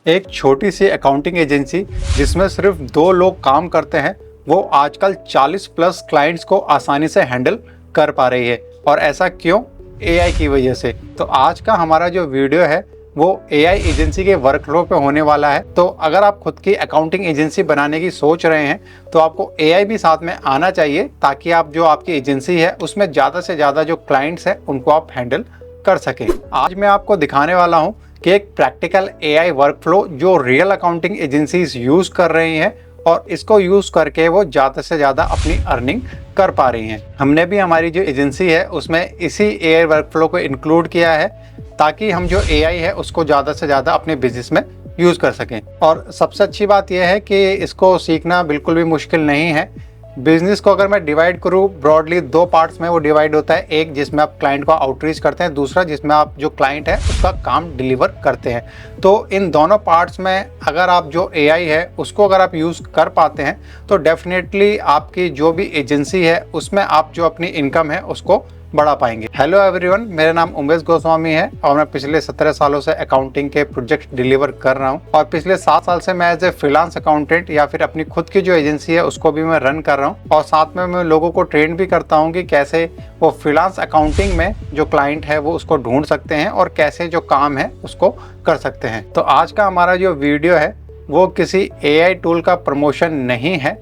एक छोटी सी accounting agency जिसमें सिर्फ 2 लोग काम करते हैं, वो आजकल 40 प्लस क्लाइंट्स को आसानी से हैंडल कर पा रही है। और ऐसा क्यों? एआई की वजह से। तो आज का हमारा जो वीडियो है वो एआई एजेंसी के वर्कफ्लो पे होने वाला है। तो अगर आप खुद की अकाउंटिंग एजेंसी बनाने की सोच रहे हैं तो आपको एआई भी साथ में आना चाहिए, ताकि आप जो आपकी एजेंसी है उसमें ज़्यादा से ज़्यादा जो क्लाइंट्स हैं उनको आप हैंडल कर सकें। आज मैं आपको दिखाने वाला हूँ कि एक प्रैक्टिकल एआई वर्कफ्लो जो रियल अकाउंटिंग एजेंसीज यूज़ कर रही हैं और इसको यूज़ करके वो ज़्यादा से ज़्यादा अपनी अर्निंग कर पा रही हैं। हमने भी हमारी जो एजेंसी है उसमें इसी एआई वर्कफ्लो को इंक्लूड किया है, ताकि हम जो एआई है उसको ज़्यादा से ज़्यादा अपने बिजनेस में यूज़ कर सकें। और सबसे अच्छी बात यह है कि इसको सीखना बिल्कुल भी मुश्किल नहीं है। बिजनेस को अगर मैं डिवाइड करूँ ब्रॉडली 2 पार्ट्स में वो डिवाइड होता है। एक जिसमें आप क्लाइंट को आउटरीच करते हैं, दूसरा जिसमें आप जो क्लाइंट है उसका काम डिलीवर करते हैं। तो इन दोनों पार्ट्स में अगर आप जो एआई है उसको अगर आप यूज़ कर पाते हैं तो डेफिनेटली आपकी जो भी एजेंसी है उसमें आप जो अपनी इनकम है उसको बढ़ा पाएंगे। हेलो एवरीवन, मेरा नाम उमेश गोस्वामी है और मैं पिछले 17 सालों से अकाउंटिंग के प्रोजेक्ट डिलीवर कर रहा हूं। और पिछले 7 साल से मैं एज ए फ्रीलांस अकाउंटेंट या फिर अपनी खुद की जो एजेंसी है उसको भी मैं रन कर रहा हूं। और साथ में मैं लोगों को ट्रेन भी करता हूं कि कैसे वो फ्रीलांस अकाउंटिंग में जो क्लाइंट है वो उसको ढूंढ सकते हैं और कैसे जो काम है उसको कर सकते हैं। तो आज का हमारा जो वीडियो है वो किसी एआई टूल का प्रमोशन नहीं है।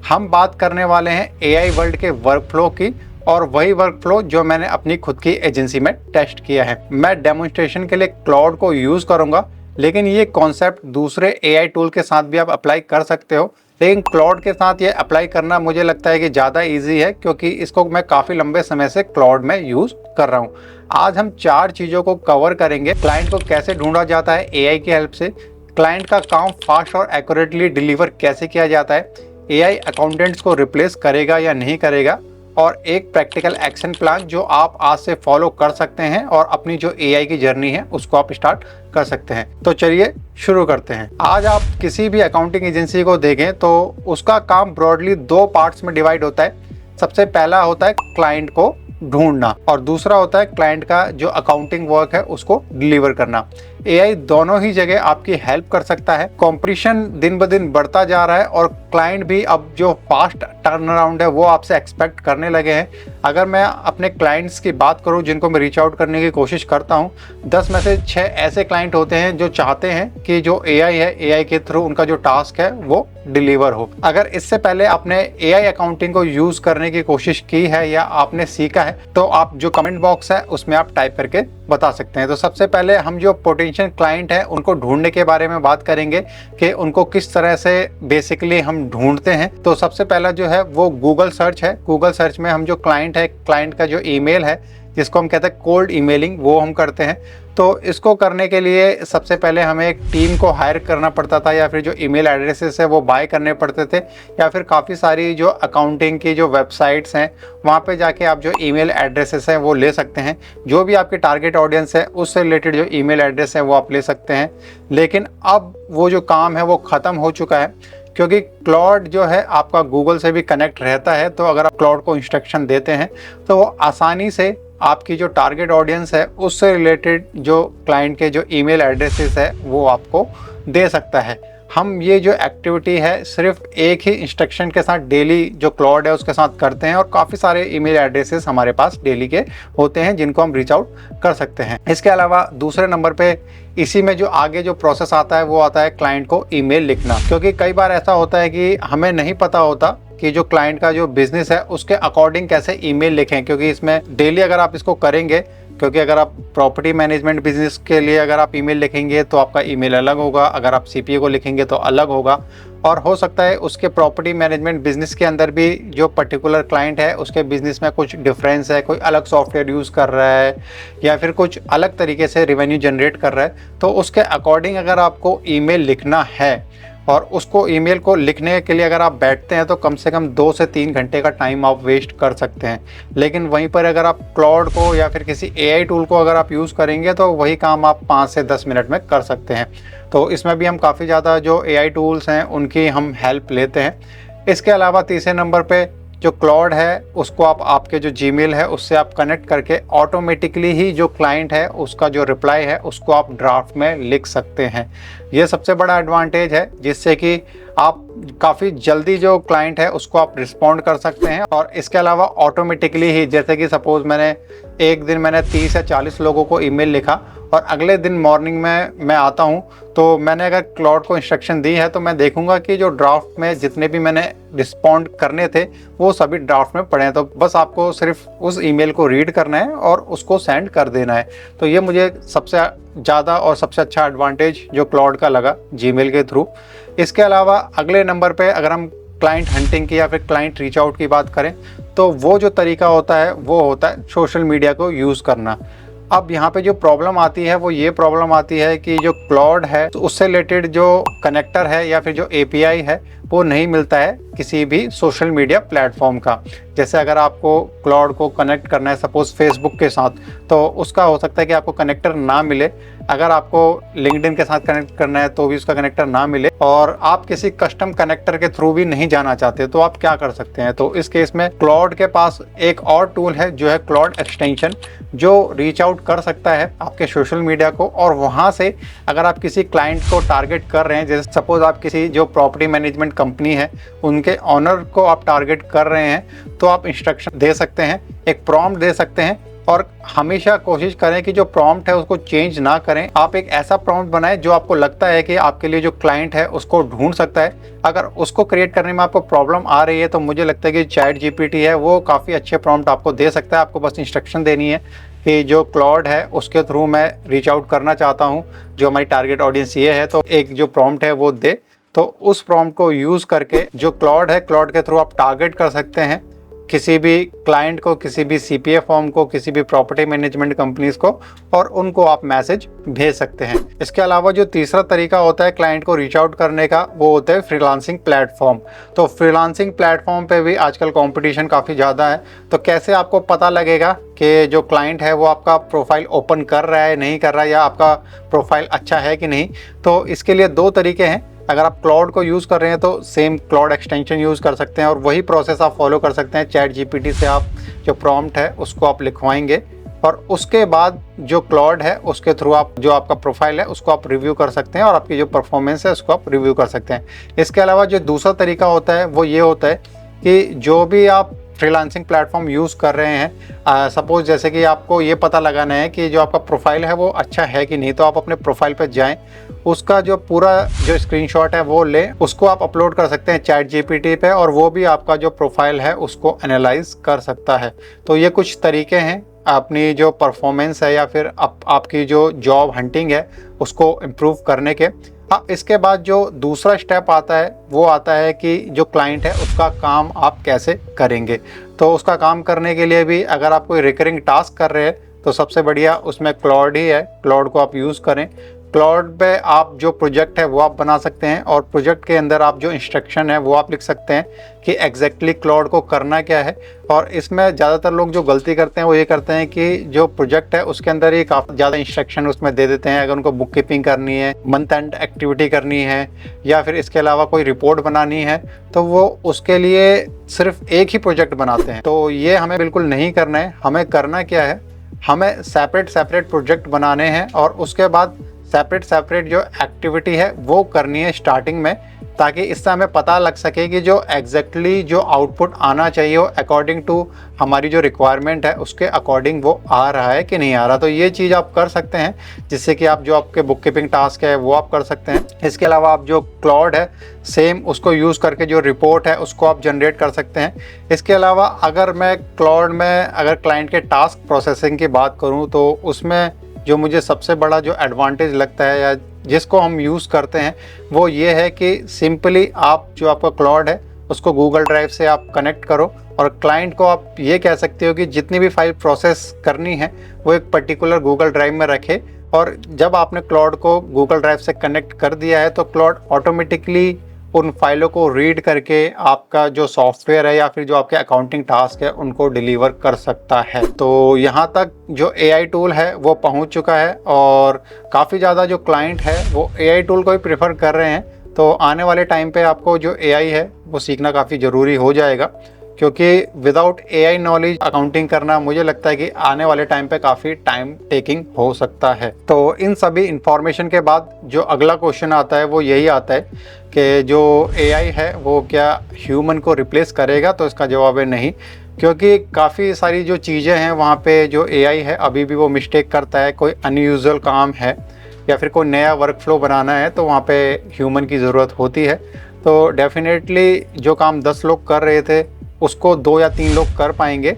हम बात करने वाले हैं एआई वर्ल्ड के वर्कफ्लो की, और वही वर्कफ्लो जो मैंने अपनी खुद की एजेंसी में टेस्ट किया है। मैं डेमोन्स्ट्रेशन के लिए क्लाउड को यूज़ करूंगा, लेकिन ये कॉन्सेप्ट दूसरे एआई टूल के साथ भी आप अप्लाई कर सकते हो। लेकिन क्लाउड के साथ ये अप्लाई करना मुझे लगता है कि ज़्यादा इजी है, क्योंकि इसको मैं काफ़ी लंबे समय से क्लाउड में यूज़ कर रहा हूँ। आज हम 4 चीज़ों को कवर करेंगे। क्लाइंट को कैसे ढूंढा जाता है एआई की हेल्प से, क्लाइंट का काम फास्ट और एक्यूरेटली डिलीवर कैसे किया जाता है, एआई अकाउंटेंट्स को रिप्लेस करेगा या नहीं करेगा, और एक प्रैक्टिकल एक्शन प्लान जो आप आज से फॉलो कर सकते हैं और अपनी जो एआई की जर्नी है उसको आप स्टार्ट कर सकते हैं। तो चलिए शुरू करते हैं। आज आप किसी भी अकाउंटिंग एजेंसी को देखें तो उसका काम ब्रॉडली 2 पार्ट्स में डिवाइड होता है। सबसे पहला होता है क्लाइंट को ढूंढना और दूसरा होता है क्लाइंट का जो अकाउंटिंग वर्क है उसको डिलीवर करना। एआई दोनों ही जगह आपकी हेल्प कर सकता है। कंपटीशन दिन ब दिन बढ़ता जा रहा है और क्लाइंट भी अब जो फास्ट टर्न अराउंड है वो आपसे एक्सपेक्ट करने लगे हैं। अगर मैं अपने क्लाइंट्स की बात करूं जिनको मैं रीच आउट करने की कोशिश करता हूं, 10 में से 6 ऐसे क्लाइंट होते हैं जो चाहते हैं कि जो एआई है एआई के थ्रू उनका जो टास्क है वो डिलीवर हो। अगर इससे पहले आपने एआई अकाउंटिंग को यूज करने की कोशिश की है या आपने सीखा है तो आप जो कमेंट बॉक्स है उसमें आप टाइप करके बता सकते हैं। तो सबसे पहले हम जो पोटेंशियल क्लाइंट हैं उनको ढूंढने के बारे में बात करेंगे कि उनको किस तरह से बेसिकली हम ढूंढते हैं। तो सबसे पहला जो है वो गूगल सर्च है। गूगल सर्च में हम जो क्लाइंट है, क्लाइंट का जो ईमेल है जिसको हम कहते हैं कोल्ड ईमेलिंग, वो हम करते हैं। तो इसको करने के लिए सबसे पहले हमें एक टीम को हायर करना पड़ता था, या फिर जो ईमेल एड्रेसेस है वो बाय करने पड़ते थे, या फिर काफ़ी सारी जो अकाउंटिंग की जो वेबसाइट्स हैं वहाँ पे जाके आप जो ईमेल एड्रेसेस हैं वो ले सकते हैं। जो भी आपकी टारगेट ऑडियंस है उससे रिलेटेड जो ईमेल एड्रेस है वो आप ले सकते हैं। लेकिन अब वो जो काम है वो ख़त्म हो चुका है, क्योंकि क्लाउड जो है आपका गूगल से भी कनेक्ट रहता है। तो अगर आप क्लाउड को इंस्ट्रक्शन देते हैं तो वो आसानी से आपकी जो टारगेट ऑडियंस है उससे रिलेटेड जो क्लाइंट के जो ईमेल एड्रेसेस है वो आपको दे सकता है। हम ये जो एक्टिविटी है सिर्फ एक ही इंस्ट्रक्शन के साथ डेली जो क्लाउड है उसके साथ करते हैं, और काफ़ी सारे ईमेल एड्रेसेस हमारे पास डेली के होते हैं जिनको हम रीच आउट कर सकते हैं। इसके अलावा दूसरे नंबर पे इसी में जो आगे जो प्रोसेस आता है वो आता है क्लाइंट को ईमेल लिखना। क्योंकि कई बार ऐसा होता है कि हमें नहीं पता होता कि जो क्लाइंट का जो बिजनेस है उसके अकॉर्डिंग कैसे ईमेल लिखें, क्योंकि इसमें डेली अगर आप इसको करेंगे, क्योंकि अगर आप प्रॉपर्टी मैनेजमेंट बिजनेस के लिए अगर आप ईमेल लिखेंगे तो आपका ईमेल अलग होगा, अगर आप सीपीए को लिखेंगे तो अलग होगा। और हो सकता है उसके प्रॉपर्टी मैनेजमेंट बिजनेस के अंदर भी जो पर्टिकुलर क्लाइंट है उसके बिजनेस में कुछ डिफरेंस है, कोई अलग सॉफ्टवेयर यूज़ कर रहा है या फिर कुछ अलग तरीके से रेवेन्यू जनरेट कर रहा है। तो उसके अकॉर्डिंग अगर आपको ईमेल लिखना है और उसको ईमेल को लिखने के लिए अगर आप बैठते हैं तो कम से कम 2 से 3 घंटे का टाइम आप वेस्ट कर सकते हैं। लेकिन वहीं पर अगर आप क्लाउड को या फिर किसी एआई टूल को अगर आप यूज़ करेंगे तो वही काम आप 5 से 10 मिनट में कर सकते हैं। तो इसमें भी हम काफ़ी ज़्यादा जो एआई टूल्स हैं उनकी हम हेल्प लेते हैं। इसके अलावा तीसरे नंबर पे जो क्लाउड है उसको आप आपके जो जीमेल है उससे आप कनेक्ट करके ऑटोमेटिकली ही जो क्लाइंट है उसका जो रिप्लाई है उसको आप ड्राफ्ट में लिख सकते हैं। ये सबसे बड़ा एडवांटेज है, जिससे कि आप काफ़ी जल्दी जो क्लाइंट है उसको आप रिस्पॉन्ड कर सकते हैं। और इसके अलावा ऑटोमेटिकली ही, जैसे कि सपोज़ एक दिन मैंने 30 या 40 लोगों को ईमेल लिखा और अगले दिन मॉर्निंग में मैं आता हूं, तो मैंने अगर क्लाउड को इंस्ट्रक्शन दी है तो मैं देखूंगा कि जो ड्राफ्ट में जितने भी मैंने रिस्पॉन्ड करने थे वो सभी ड्राफ्ट में पड़े हैं। तो बस आपको सिर्फ उस ईमेल को रीड करना है और उसको सेंड कर देना है। तो ये मुझे सबसे ज़्यादा और सबसे अच्छा एडवांटेज जो क्लाउड का लगा जीमेल के थ्रू। इसके अलावा अगले नंबर पे अगर हम क्लाइंट हंटिंग की या फिर क्लाइंट रीच आउट की बात करें, तो वो जो तरीका होता है वो होता है सोशल मीडिया को यूज़ करना। अब यहाँ पे जो प्रॉब्लम आती है वो ये प्रॉब्लम आती है कि जो क्लाउड है तो उससे रिलेटेड जो कनेक्टर है या फिर जो एपीआई है वो नहीं मिलता है किसी भी सोशल मीडिया प्लेटफॉर्म का। जैसे अगर आपको क्लाउड को कनेक्ट करना है सपोज फेसबुक के साथ, तो उसका हो सकता है कि आपको कनेक्टर ना मिले। अगर आपको लिंक्डइन के साथ कनेक्ट करना है तो भी उसका कनेक्टर ना मिले, और आप किसी कस्टम कनेक्टर के थ्रू भी नहीं जाना चाहते, तो आप क्या कर सकते हैं? तो इस केस में क्लाउड के पास एक और टूल है जो है क्लाउड एक्सटेंशन, जो रीच आउट कर सकता है आपके सोशल मीडिया को। और वहाँ से अगर आप किसी क्लाइंट को टारगेट कर रहे हैं, जैसे सपोज आप किसी जो प्रॉपर्टी मैनेजमेंट कंपनी है उनके ऑनर को आप टारगेट कर रहे हैं, तो आप इंस्ट्रक्शन दे सकते हैं, एक प्रॉम्प्ट दे सकते हैं। और हमेशा कोशिश करें कि जो प्रॉम्प्ट है उसको चेंज ना करें। आप एक ऐसा प्रॉम्प्ट बनाएं जो आपको लगता है कि आपके लिए जो क्लाइंट है उसको ढूंढ सकता है। अगर उसको क्रिएट करने में आपको प्रॉब्लम आ रही है तो मुझे लगता है कि चैट जीपीटी है वो काफ़ी अच्छे प्रॉम्प्ट आपको दे सकता है। आपको बस इंस्ट्रक्शन देनी है कि जो क्लाउड है उसके थ्रू मैं रीच आउट करना चाहता हूँ, जो हमारी टारगेट ऑडियंस ये है, तो एक जो प्रॉम्प्ट है वो दे। तो उस प्रॉम्प्ट को यूज़ करके जो क्लाउड है, क्लाउड के थ्रू आप टारगेट कर सकते हैं किसी भी क्लाइंट को, किसी भी सीपीए फॉर्म को, किसी भी प्रॉपर्टी मैनेजमेंट कंपनीज को, और उनको आप मैसेज भेज सकते हैं। इसके अलावा जो तीसरा तरीका होता है क्लाइंट को रीच आउट करने का, वो होता है फ्रीलांसिंग प्लेटफॉर्म। तो फ्रीलांसिंग प्लेटफॉर्म पे भी आजकल कंपटीशन काफ़ी ज़्यादा है। तो कैसे आपको पता लगेगा कि जो क्लाइंट है वो आपका प्रोफाइल ओपन कर रहा है, नहीं कर रहा है, या आपका प्रोफाइल अच्छा है कि नहीं? तो इसके लिए दो तरीके हैं। अगर आप क्लाउड को यूज़ कर रहे हैं तो सेम क्लाउड एक्सटेंशन यूज़ कर सकते हैं और वही प्रोसेस आप फॉलो कर सकते हैं। चैट जीपीटी से आप जो प्रॉम्प्ट है उसको आप लिखवाएंगे और उसके बाद जो क्लाउड है उसके थ्रू आप जो आपका प्रोफाइल है उसको आप रिव्यू कर सकते हैं और आपकी जो परफॉर्मेंस है उसको आप रिव्यू कर सकते हैं। इसके अलावा जो दूसरा तरीका होता है वो ये होता है कि जो भी आप फ्रीलांसिंग प्लेटफॉर्म यूज़ कर रहे हैं, सपोज जैसे कि आपको ये पता लगाना है कि जो आपका प्रोफाइल है वो अच्छा है कि नहीं, तो आप अपने प्रोफाइल पर जाएं, उसका जो पूरा जो स्क्रीनशॉट है वो लें, उसको आप अपलोड कर सकते हैं चैट जीपीटी पे, और वो भी आपका जो प्रोफाइल है उसको एनालाइज कर सकता है। तो ये कुछ तरीके हैं अपनी जो परफॉर्मेंस है या फिर आपकी जो जॉब हंटिंग है उसको इम्प्रूव करने के। अब इसके बाद जो दूसरा स्टेप आता है वो आता है कि जो क्लाइंट है उसका काम आप कैसे करेंगे। तो उसका काम करने के लिए भी अगर आप कोई रिकरिंग टास्क कर रहे हैं तो सबसे बढ़िया उसमें क्लाउड ही है। क्लाउड को आप यूज़ करें। क्लाउड पे आप जो प्रोजेक्ट है वो आप बना सकते हैं और प्रोजेक्ट के अंदर आप जो इंस्ट्रक्शन है वो आप लिख सकते हैं कि एग्जैक्टली क्लाउड को करना क्या है। और इसमें ज़्यादातर लोग जो गलती करते हैं वो ये करते हैं कि जो प्रोजेक्ट है उसके अंदर ही काफ़ी ज़्यादा इंस्ट्रक्शन उसमें दे देते हैं। अगर उनको बुक कीपिंग करनी है, मंथ एंड एक्टिविटी करनी है, या फिर इसके अलावा कोई रिपोर्ट बनानी है, तो वो उसके लिए सिर्फ एक ही प्रोजेक्ट बनाते हैं। तो ये हमें बिल्कुल नहीं करना है। हमें करना क्या है, हमें सेपरेट प्रोजेक्ट बनाने हैं और उसके बाद सेपरेट जो एक्टिविटी है वो करनी है स्टार्टिंग में, ताकि इससे हमें पता लग सके कि जो एग्जैक्टली जो आउटपुट आना चाहिए वो अकॉर्डिंग टू हमारी जो रिक्वायरमेंट है उसके अकॉर्डिंग वो आ रहा है कि नहीं आ रहा। तो ये चीज़ आप कर सकते हैं जिससे कि आप जो आपके बुक कीपिंग टास्क है वो आप कर सकते हैं। इसके अलावा आप जो क्लाउड है सेम उसको यूज़ करके जो रिपोर्ट है उसको आप जनरेट कर सकते हैं। इसके अलावा अगर मैं क्लाउड में अगर क्लाइंट के टास्क प्रोसेसिंग की बात करूँ तो उसमें जो मुझे सबसे बड़ा जो एडवांटेज लगता है या जिसको हम यूज़ करते हैं वो ये है कि सिंपली आप जो आपका क्लाउड है उसको गूगल ड्राइव से आप कनेक्ट करो और क्लाइंट को आप ये कह सकते हो कि जितनी भी फाइल प्रोसेस करनी है वो एक पर्टिकुलर गूगल ड्राइव में रखे। और जब आपने क्लाउड को गूगल ड्राइव से कनेक्ट कर दिया है तो क्लाउड ऑटोमेटिकली उन फाइलों को रीड करके आपका जो सॉफ्टवेयर है या फिर जो आपके अकाउंटिंग टास्क है उनको डिलीवर कर सकता है। तो यहाँ तक जो एआई टूल है वो पहुँच चुका है और काफ़ी ज़्यादा जो क्लाइंट है वो एआई टूल को ही प्रेफर कर रहे हैं। तो आने वाले टाइम पे आपको जो एआई है वो सीखना काफ़ी ज़रूरी हो जाएगा, क्योंकि विदाउट एआई नॉलेज अकाउंटिंग करना मुझे लगता है कि आने वाले टाइम पे काफ़ी टाइम टेकिंग हो सकता है। तो इन सभी इंफॉर्मेशन के बाद जो अगला क्वेश्चन आता है वो यही आता है कि जो एआई है वो क्या ह्यूमन को रिप्लेस करेगा? तो इसका जवाब है नहीं, क्योंकि काफ़ी सारी जो चीज़ें हैं वहाँ पे जो एआई है अभी भी वो मिस्टेक करता है। कोई अनयूजुअल काम है या फिर कोई नया वर्क फ्लो बनाना है तो वहाँ पे ह्यूमन की ज़रूरत होती है। तो डेफिनेटली जो काम 10 लोग कर रहे थे उसको 2 या 3 लोग कर पाएंगे,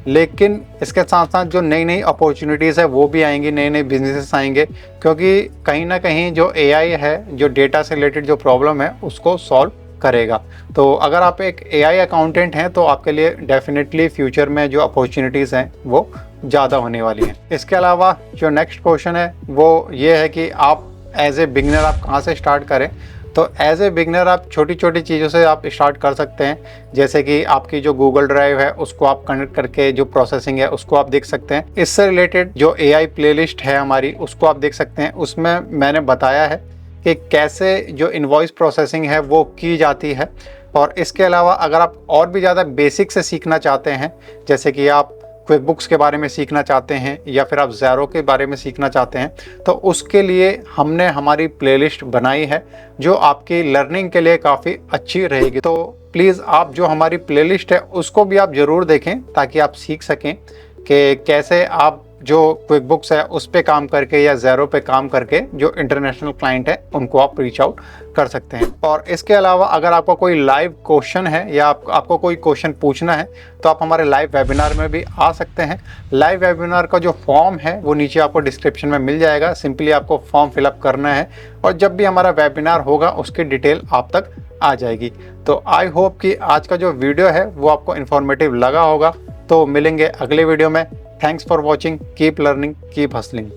लेकिन इसके साथ साथ जो नई नई अपॉर्चुनिटीज़ है वो भी आएंगी, नए नए बिजनेसेस आएंगे, क्योंकि कहीं ना कहीं जो एआई है जो डेटा से रिलेटेड जो प्रॉब्लम है उसको सॉल्व करेगा। तो अगर आप एक एआई अकाउंटेंट हैं तो आपके लिए डेफिनेटली फ्यूचर में जो अपॉर्चुनिटीज़ हैं वो ज़्यादा होने वाली हैं। इसके अलावा जो नेक्स्ट क्वेश्चन है वो ये है कि आप एज ए बिगनर आप कहाँ से स्टार्ट करें? तो एज ए बिगनर आप छोटी छोटी चीज़ों से आप स्टार्ट कर सकते हैं, जैसे कि आपकी जो गूगल ड्राइव है उसको आप कनेक्ट करके जो प्रोसेसिंग है उसको आप देख सकते हैं। इससे रिलेटेड जो एआई प्लेलिस्ट है हमारी उसको आप देख सकते हैं। उसमें मैंने बताया है कि कैसे जो इनवॉइस प्रोसेसिंग है वो की जाती है। और इसके अलावा अगर आप और भी ज़्यादा बेसिक से सीखना चाहते हैं, जैसे कि आप क्विक बुक्स के बारे में सीखना चाहते हैं या फिर आप ज़ेरो के बारे में सीखना चाहते हैं, तो उसके लिए हमने हमारी प्लेलिस्ट बनाई है जो आपकी लर्निंग के लिए काफ़ी अच्छी रहेगी। तो प्लीज़ आप जो हमारी प्लेलिस्ट है उसको भी आप ज़रूर देखें ताकि आप सीख सकें कि कैसे आप जो क्विक बुक्स है उस पे काम करके या ज़ेरो पे काम करके जो इंटरनेशनल क्लाइंट है उनको आप रीच आउट कर सकते हैं। और इसके अलावा अगर आपका कोई लाइव क्वेश्चन है या आपको कोई क्वेश्चन पूछना है तो आप हमारे लाइव वेबिनार में भी आ सकते हैं। लाइव वेबिनार का जो फॉर्म है वो नीचे आपको डिस्क्रिप्शन में मिल जाएगा, सिंपली आपको फॉर्म फिलअप करना है और जब भी हमारा वेबिनार होगा उसकी डिटेल आप तक आ जाएगी। तो आई होप कि आज का जो वीडियो है वो आपको इन्फॉर्मेटिव लगा होगा। तो मिलेंगे अगले वीडियो में। Thanks for watching. Keep learning, keep hustling.